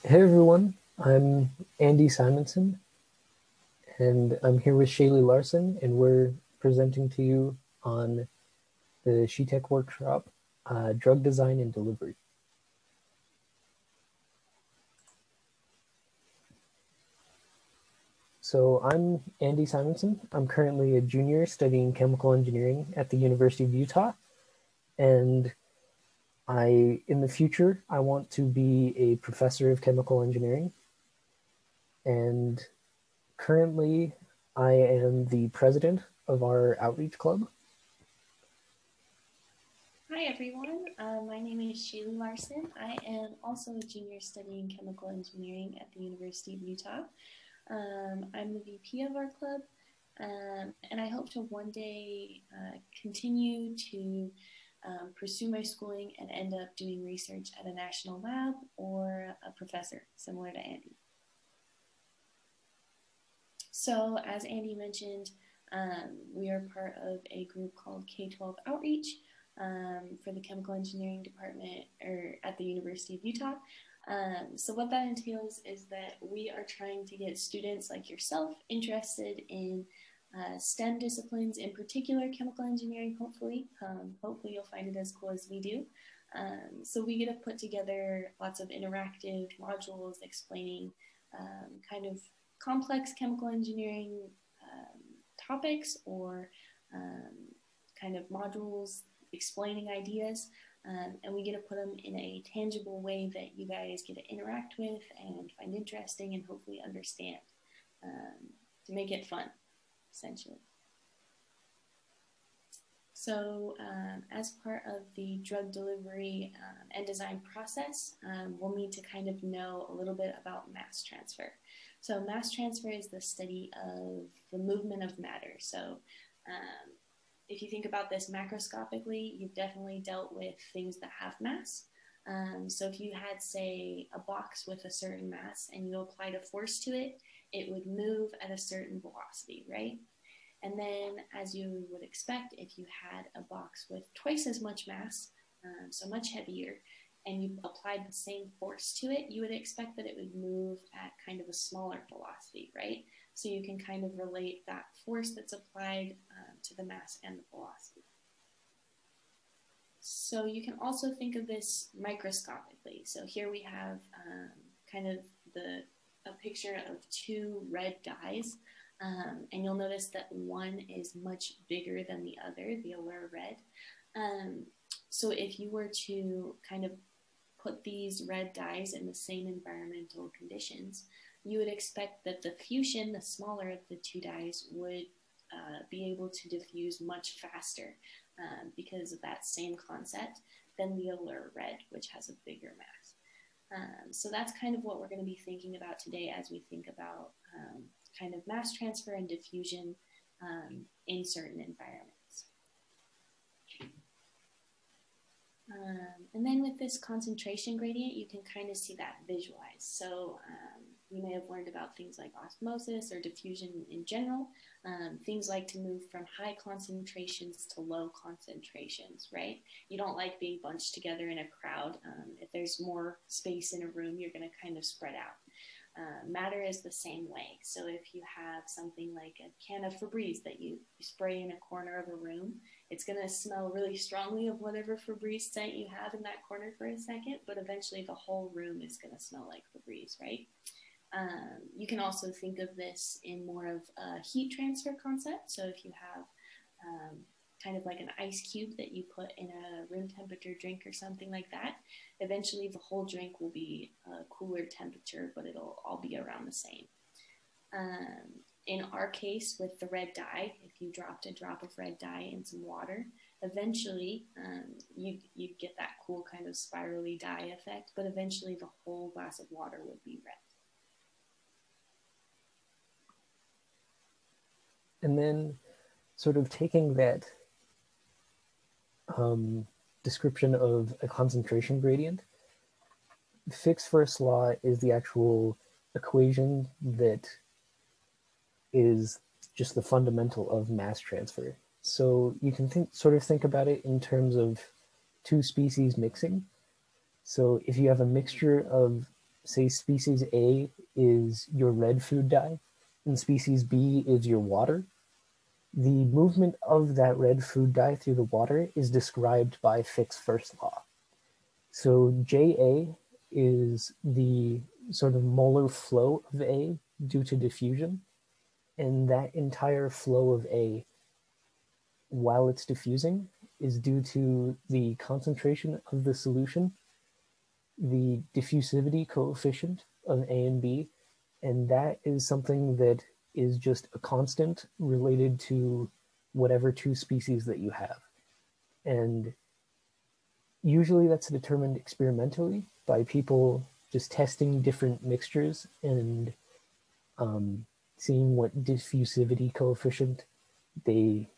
Hey everyone, I'm Andy Simonson, and I'm here with Shaylee Larson, and we're presenting to you on the SheTech workshop, Drug Design and Delivery. So I'm Andy Simonson. I'm currently a junior studying chemical engineering at the University of Utah, and in the future, I want to be a professor of chemical engineering, and currently I am the president of our outreach club. Hi everyone, my name is Shaylee Larson. I am also a junior studying chemical engineering at the University of Utah. I'm the VP of our club, and I hope to one day continue to pursue my schooling and end up doing research at a national lab or a professor, similar to Andy. So as Andy mentioned, we are part of a group called K-12 Outreach for the chemical engineering department or at the University of Utah. So what that entails is that we are trying to get students like yourself interested in STEM disciplines, in particular chemical engineering, hopefully. Hopefully you'll find it as cool as we do. So we get to put together lots of interactive modules explaining kind of complex chemical engineering topics or kind of modules explaining ideas, and we get to put them in a tangible way that you guys get to interact with and find interesting and hopefully understand, to make it fun, essentially. So as part of the drug delivery and design process, we'll need to kind of know a little bit about mass transfer. So mass transfer is the study of the movement of matter. So if you think about this macroscopically, you've definitely dealt with things that have mass. So if you had, say, a box with a certain mass and you applied a force to it, it would move at a certain velocity, right? And then, as you would expect, if you had a box with twice as much mass, so much heavier, and you applied the same force to it, you would expect that it would move at kind of a smaller velocity, right? So you can kind of relate that force that's applied to the mass and the velocity. So you can also think of this microscopically. So here we have kind of a picture of two red dyes. And you'll notice that one is much bigger than the other, the Allure red. So if you were to kind of put these red dyes in the same environmental conditions, you would expect that the fuchsin, the smaller of the two dyes, would be able to diffuse much faster because of that same concept than the Allure red, which has a bigger mass. So that's kind of what we're going to be thinking about today as we think about kind of mass transfer and diffusion in certain environments. And then with this concentration gradient, you can kind of see that visualized. So you may have learned about things like osmosis or diffusion in general. Things like to move from high concentrations to low concentrations, right? You don't like being bunched together in a crowd. If there's more space in a room, you're going to kind of spread out. Matter is the same way. So if you have something like a can of Febreze that you spray in a corner of a room, it's going to smell really strongly of whatever Febreze scent you have in that corner for a second, but eventually the whole room is going to smell like Febreze, right? You can also think of this in more of a heat transfer concept. So if you have kind of like an ice cube that you put in a room temperature drink or something like that, eventually the whole drink will be a cooler temperature, but it'll all be around the same. In our case with the red dye, if you dropped a drop of red dye in some water, eventually you get that cool kind of spirally dye effect, but eventually the whole glass of water would be red. And then sort of taking that description of a concentration gradient, Fick's first law is the actual equation that is just the fundamental of mass transfer. So you can sort of think about it in terms of two species mixing. So if you have a mixture of say species A is your red food dye and species B is your water, the movement of that red food dye through the water is described by Fick's first law. So JA is the sort of molar flow of A due to diffusion, and that entire flow of A, while it's diffusing, is due to the concentration of the solution, the diffusivity coefficient of A and B, and that is something that is just a constant related to whatever two species that you have. And usually that's determined experimentally by people just testing different mixtures and seeing what diffusivity coefficient they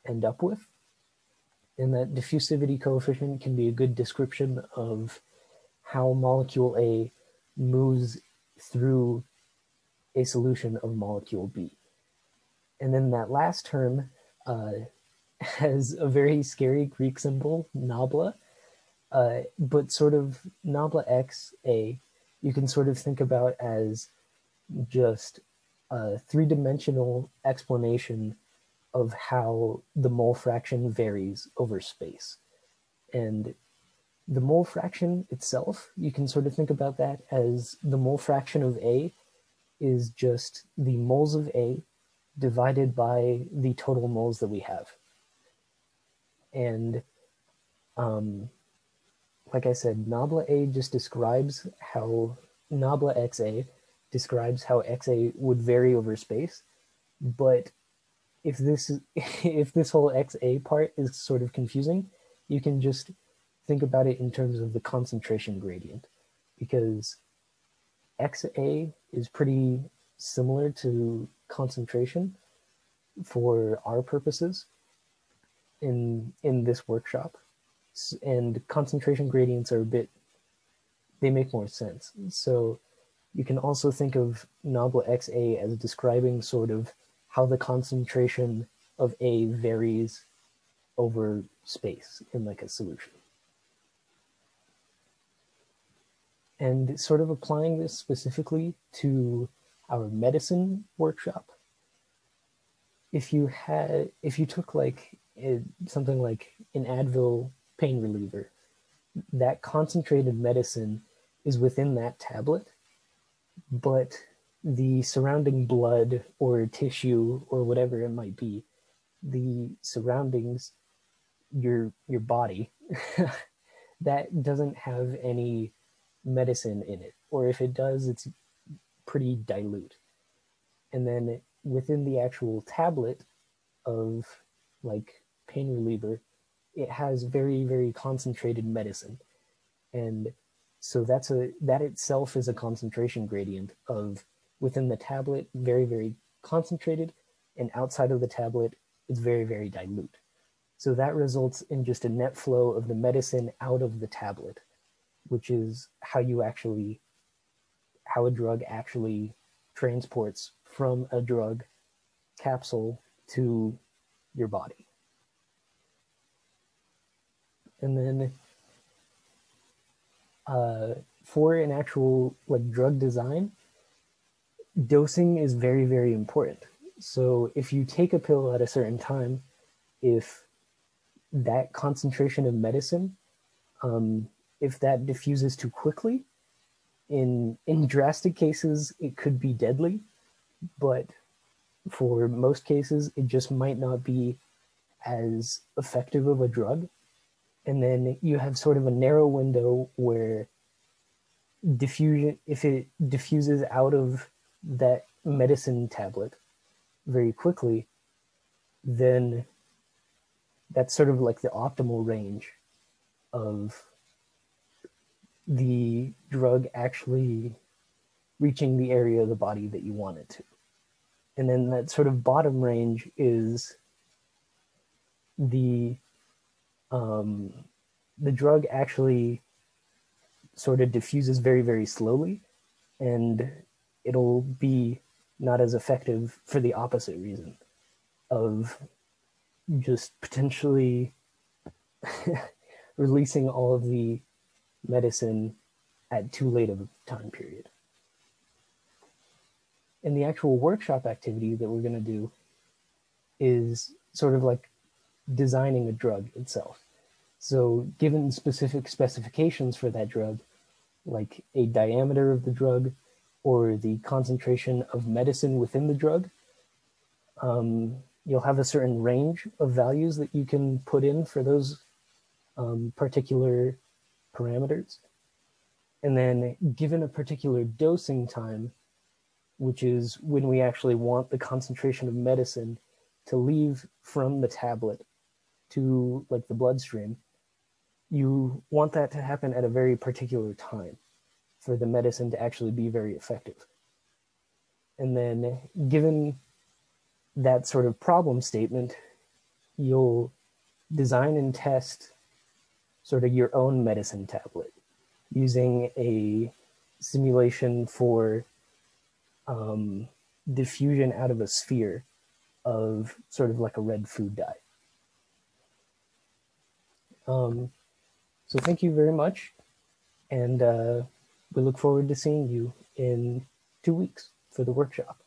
end up with. And that diffusivity coefficient can be a good description of how molecule A moves through a solution of molecule B. And then that last term has a very scary Greek symbol, nabla, but sort of nabla X A, you can sort of think about as just a three-dimensional explanation of how the mole fraction varies over space. And the mole fraction itself, you can sort of think about that as the mole fraction of A is just the moles of A divided by the total moles that we have. And like I said, nabla A just describes how nabla XA describes how XA would vary over space. But if this whole XA part is sort of confusing, you can just think about it in terms of the concentration gradient, because XA is pretty similar to concentration for our purposes in this workshop. And concentration gradients are they make more sense. So you can also think of nabla XA as describing sort of how the concentration of A varies over space in like a solution. And sort of applying this specifically to our medicine workshop, if you took like something like an Advil pain reliever, that concentrated medicine is within that tablet, but the surrounding blood or tissue or whatever it might be, the surroundings, your body, that doesn't have any medicine in it, or if it does, it's pretty dilute. And then within the actual tablet of like pain reliever, it has very, very concentrated medicine. And so that itself is a concentration gradient of within the tablet, very, very concentrated, and outside of the tablet, it's very, very dilute. So that results in just a net flow of the medicine out of the tablet, which is how a drug actually transports from a drug capsule to your body. And then for an actual like drug design, dosing is very, very important. So if you take a pill at a certain time, if that concentration of medicine, if that diffuses too quickly, in drastic cases, it could be deadly, but for most cases, it just might not be as effective of a drug. And then you have sort of a narrow window where diffusion, if it diffuses out of that medicine tablet very quickly, then that's sort of like the optimal range of the drug actually reaching the area of the body that you want it to. And then that sort of bottom range is the drug actually sort of diffuses very, very slowly, and it'll be not as effective for the opposite reason of just potentially releasing all of the medicine at too late of a time period. And the actual workshop activity that we're going to do is sort of like designing a drug itself. So given specific specifications for that drug, like a diameter of the drug or the concentration of medicine within the drug, you'll have a certain range of values that you can put in for those particular parameters. And then given a particular dosing time, which is when we actually want the concentration of medicine to leave from the tablet to like the bloodstream, you want that to happen at a very particular time for the medicine to actually be very effective. And then given that sort of problem statement, you'll design and test sort of your own medicine tablet using a simulation for diffusion out of a sphere of sort of like a red food dye. So thank you very much, and we look forward to seeing you in 2 weeks for the workshop.